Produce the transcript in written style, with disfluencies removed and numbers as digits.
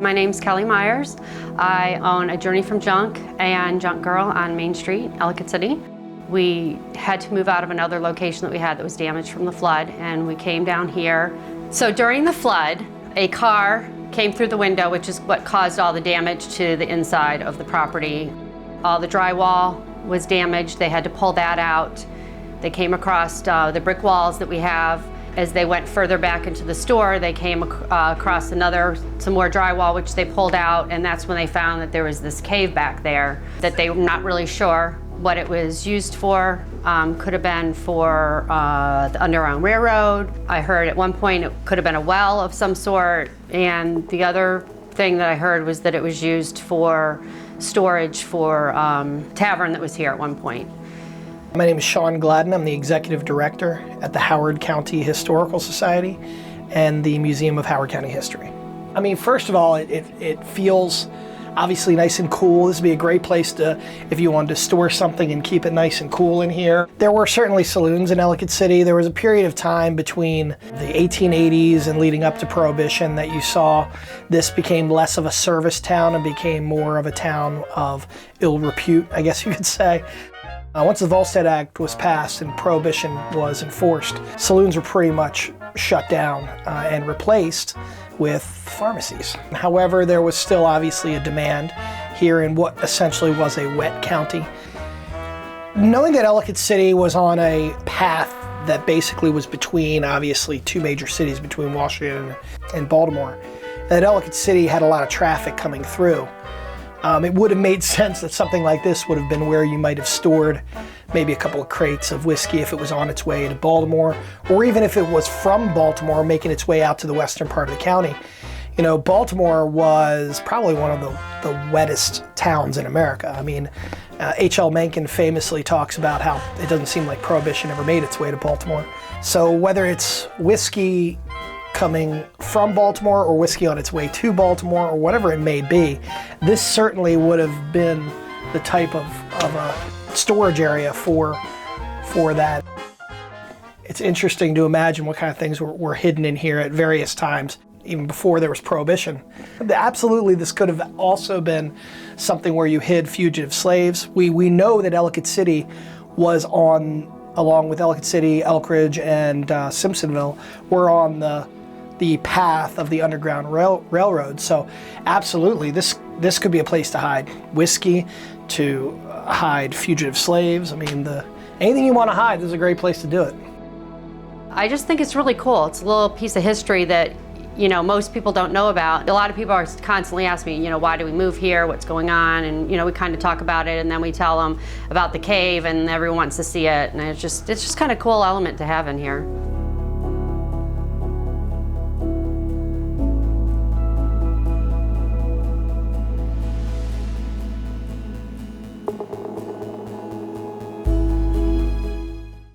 My name's Kelly Myers. I own a Journey from Junk and Junk Girl on Main Street, Ellicott City. We had to move out of another location that we had that was damaged from the flood, and we came down here. So during the flood, a car came through the window, which is what caused all the damage to the inside of the property. All the drywall was damaged. They had to pull that out. They came across the brick walls that we have. As they went further back into the store, they came across some more drywall, which they pulled out, and that's when they found that there was this cave back there that they were not really sure what it was used for. Could have been for the Underground Railroad. I heard at one point it could have been a well of some sort, and the other thing that I heard was that it was used for storage for tavern that was here at one point. My name is Sean Gladden. I'm the Executive Director at the Howard County Historical Society and the Museum of Howard County History. I mean, first of all, it feels obviously nice and cool. This would be a great place to, if you wanted to store something and keep it nice and cool in here. There were certainly saloons in Ellicott City. There was a period of time between the 1880s and leading up to Prohibition that you saw this became less of a service town and became more of a town of ill repute, I guess you could say. Once the Volstead Act was passed and Prohibition was enforced, saloons were pretty much shut down and replaced with pharmacies. However, there was still obviously a demand here in what essentially was a wet county. Knowing that Ellicott City was on a path that basically was between, obviously, two major cities, between Washington and Baltimore, that Ellicott City had a lot of traffic coming through. It would have made sense that something like this would have been where you might have stored maybe a couple of crates of whiskey if it was on its way to Baltimore, or even if it was from Baltimore making its way out to the western part of the county. You know, Baltimore was probably one of the wettest towns in America. I mean, H.L. Mencken famously talks about how it doesn't seem like Prohibition ever made its way to Baltimore. So whether it's whiskey coming from Baltimore or whiskey on its way to Baltimore or whatever it may be, this certainly would have been the type of a storage area for that. It's interesting to imagine what kind of things were hidden in here at various times, even before there was Prohibition. Absolutely, this could have also been something where you hid fugitive slaves. We know that Ellicott City was along with Ellicott City, Elk Ridge, and Simpsonville, were on the path of the Underground Railroad. So absolutely, this could be a place to hide whiskey, to hide fugitive slaves. I mean, anything you want to hide, this is a great place to do it. I just think it's really cool. It's a little piece of history that, you know, most people don't know about. A lot of people are constantly asking me, you know, why do we move here? What's going on? And, you know, we kind of talk about it, and then we tell them about the cave, and everyone wants to see it. And it's just kind of a cool element to have in here.